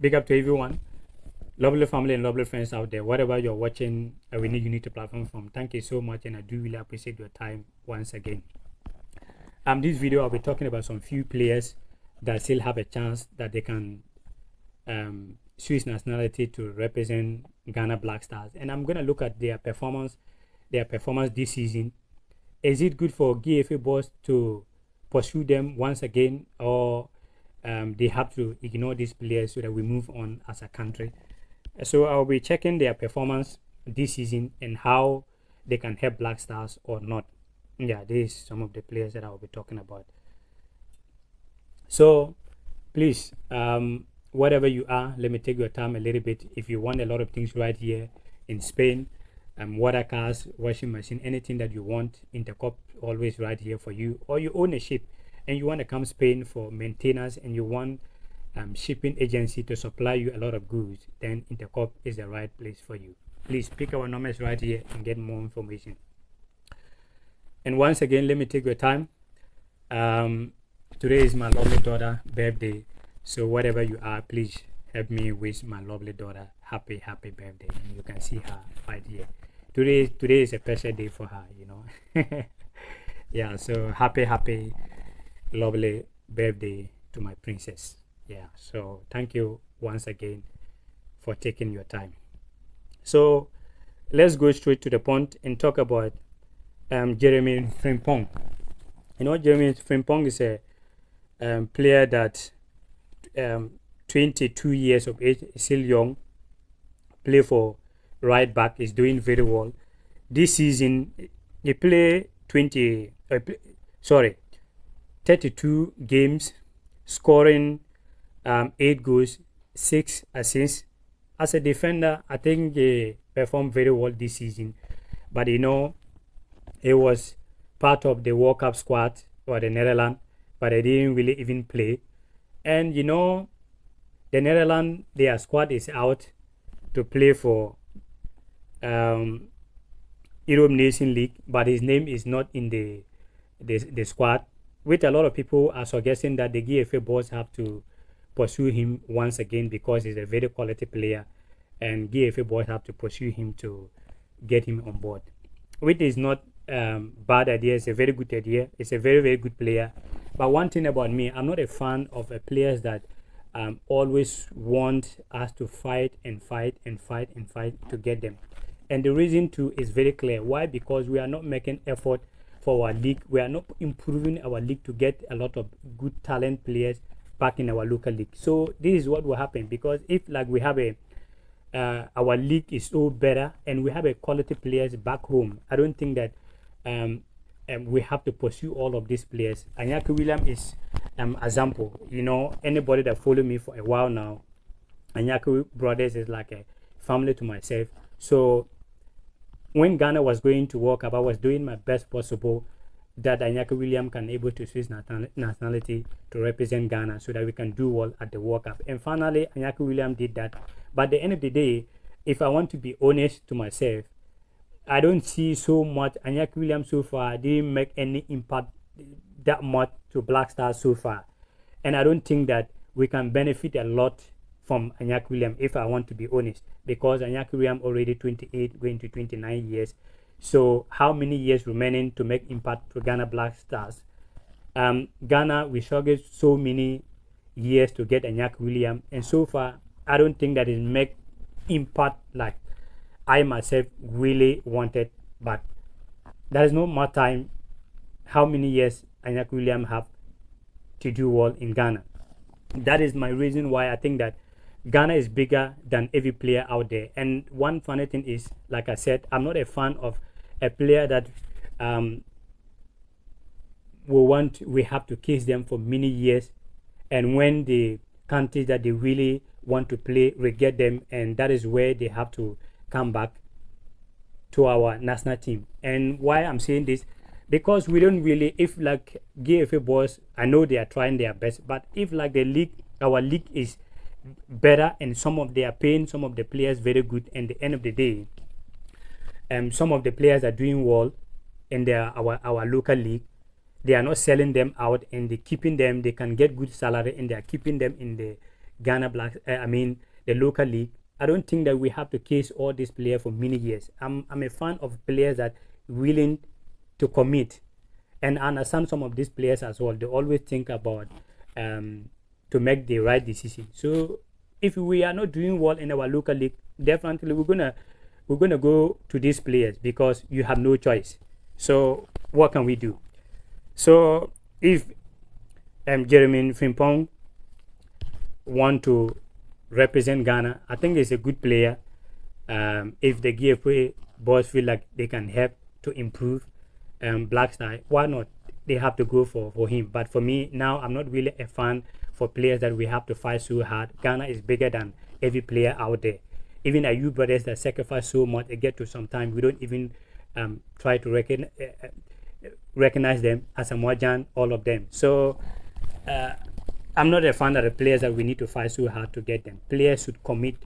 Big up to everyone, lovely family and lovely friends out there. Whatever you're watching Awini Unity platform from, thank you so much, and I do really appreciate your time once again. This video I'll be talking about some few players that still have a chance that they can Swiss nationality to represent Ghana Black Stars, and I'm gonna look at their performance this season. Is it good for GFA boss to pursue them once again, or they have to ignore these players so that we move on as a country? So I'll be checking their performance this season and how they can help Black Stars or not. Yeah, these are some of the players that I'll be talking about. So please, whatever you are, let me take your time a little bit. If you want a lot of things right here in Spain, water cars, washing machine, anything that you want, Intercop always right here for you. Or you own a ship and you want to come Spain for maintenance and you want shipping agency to supply you a lot of goods, then Intercop is the right place for you. Please pick our numbers right here and get more information. And once again, let me take your time. Today is my lovely daughter birthday, so whatever you are, please help me wish my lovely daughter happy birthday. And you can see her right here. Today is a special day for her, you know. Yeah, so happy lovely birthday to my princess. Yeah, so thank you once again for taking your time. So let's go straight to the point and talk about Jeremy Frimpong. You know, Jeremy Frimpong is a player that 22 years of age, still young, play for right back, is doing very well. This season, he played 32 games, scoring 8 goals, 6 assists. As a defender, I think he performed very well this season. But you know, he was part of the World Cup squad for the Netherlands, but he didn't really even play. And you know, the Netherlands, their squad is out to play for Europe Nation League, but his name is not in the squad, which a lot of people are suggesting that the GFA boss have to pursue him once again because he's a very quality player, and GFA boys have to pursue him to get him on board, which is not bad idea. It's a very good idea. It's a very good player. But one thing about me, I'm not a fan of players that always want us to fight to get them. And the reason too is very clear. Why? Because we are not making effort for our league. We are not improving our league to get a lot of good talent players back in our local league. So this is what will happen, because if like we have our league is so better and we have a quality players back home, I don't think that we have to pursue all of these players. Anyaki William is example. You know, anybody that follow me for a while now, Anyaki Brothers is like a family to myself. So when Ghana was going to World Cup, I was doing my best possible that Anyaki William can able to Swiss nationality to represent Ghana so that we can do well at the World Cup. And finally, Anyaki William did that. But at the end of the day, if I want to be honest to myself, I don't see so much. Anyaki William so far didn't make any impact that much to Black Stars so far. And I don't think that we can benefit a lot from Anyaki William, if I want to be honest, because Anyaki William already 28, going to 29 years. So how many years remaining to make impact to Ghana Black Stars? Ghana, we struggled so many years to get Anyaki William, and so far I don't think that it make impact like I myself really wanted. But there is no more time how many years Anyaki William have to do well in Ghana. That is my reason why I think that Ghana is bigger than every player out there. And one funny thing is, like I said, I'm not a fan of a player that we have to kiss them for many years, and when the countries that they really want to play, we get them, and that is where they have to come back to our national team. And why I'm saying this, because we don't really, if like GFA boys, I know they are trying their best, but if like the league, our league is better, and some of they are paying some of the players very good, and at the end of the day, some of the players are doing well in our local league, they are not selling them out, and they keeping them, they can get good salary, and they are keeping them in the the local league. I don't think that we have to case all these players for many years. I'm a fan of players that willing to commit, and I understand some of these players as well. They always think about to make the right decision. So if we are not doing well in our local league, definitely we're gonna go to these players because you have no choice. So what can we do? So if Jeremy Frimpong want to represent Ghana, I think he's a good player. If the GFA boys feel like they can help to improve Black Star, why not? They have to go for him. But for me now, I'm not really a fan for players that we have to fight so hard. Ghana is bigger than every player out there. Even our youth brothers that sacrifice so much, they get to some time we don't even try to recognize them as a Mojan, all of them. So I'm not a fan of the players that we need to fight so hard to get them. Players should commit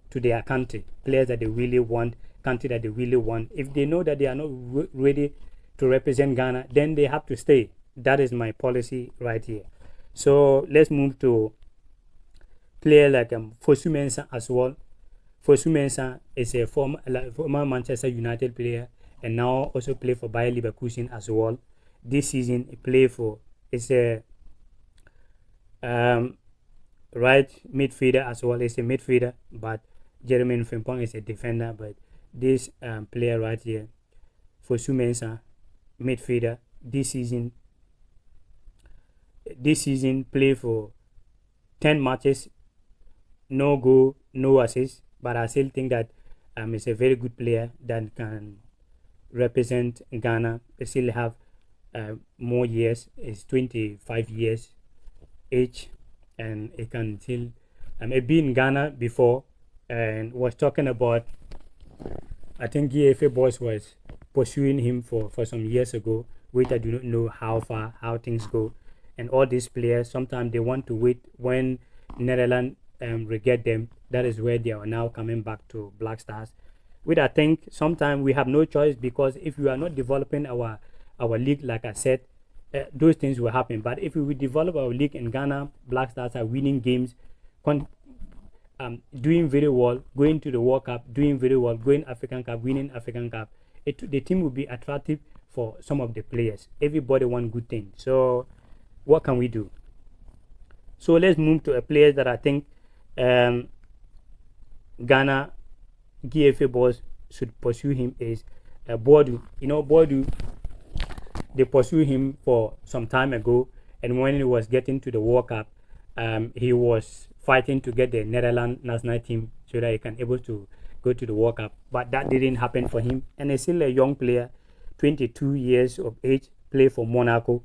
to their country, players that they really want, country that they really want. If they know that they are not ready to represent Ghana, then they have to stay. That is my policy right here. So let's move to player like Fosu Mensah as well. Fosu Mensah is a former Manchester United player and now also play for Bayer Leverkusen as well. This season he play for a right midfielder as well. It's a midfielder, but Jeremy Frimpong is a defender. But this player right here, Fosu Mensah, midfielder, this season play for 10 matches, no goal, no assist. But I still think that he's a very good player that can represent Ghana. He still have more years. It's 25 years age, and he can still be in Ghana before and was talking about, I think GFA boys was pursuing him for some years ago, which I do not know how things go. And all these players, sometimes they want to wait when Netherlands regret them. That is where they are now coming back to Black Stars, which I think sometimes we have no choice, because if we are not developing our league, like I said, those things will happen. But if we develop our league in Ghana, Black Stars are winning games, doing very well, going to the World Cup, doing very well, going African Cup, winning African Cup, the team will be attractive for some of the players. Everybody wants good things. So what can we do? So let's move to a player that I think Ghana GFA boys should pursue him is Boadu. You know, Boadu, they pursue him for some time ago, and when he was getting to the World Cup, he was fighting to get the Netherlands national team so that he can able to go to the World Cup, but that didn't happen for him. And he's still a young player, 22 years of age, play for Monaco,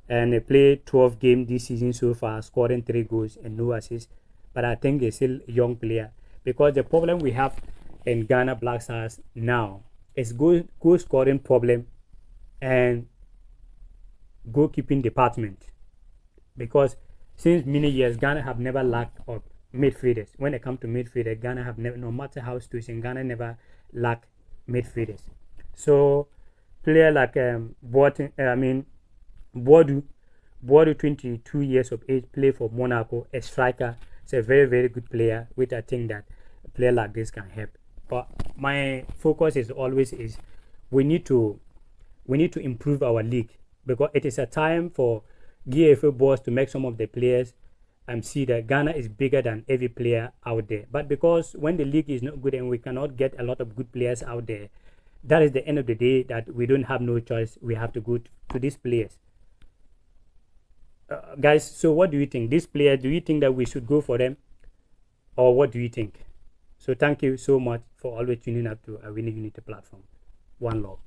and he played 12 games this season so far, scoring 3 goals and no assists. But I think he's still a young player, because the problem we have in Ghana Black Stars now is goal scoring problem and goalkeeping department, because since many years Ghana have never lacked of midfielders. When it comes to midfielders, Ghana have never, no matter how situation, Ghana never lack midfielders. So player like Boadu, 22 years of age, play for Monaco, a striker. It's a very, very good player, which I think that a player like this can help. But my focus is always we need to improve our league, because it is a time for GFA boys to make some of the players see that Ghana is bigger than every player out there. But because when the league is not good and we cannot get a lot of good players out there, that is the end of the day, that we don't have no choice. We have to go to these players. Guys, so what do you think? These players, do you think that we should go for them, or what do you think? So thank you so much for always tuning up to Awini Unity platform. One love.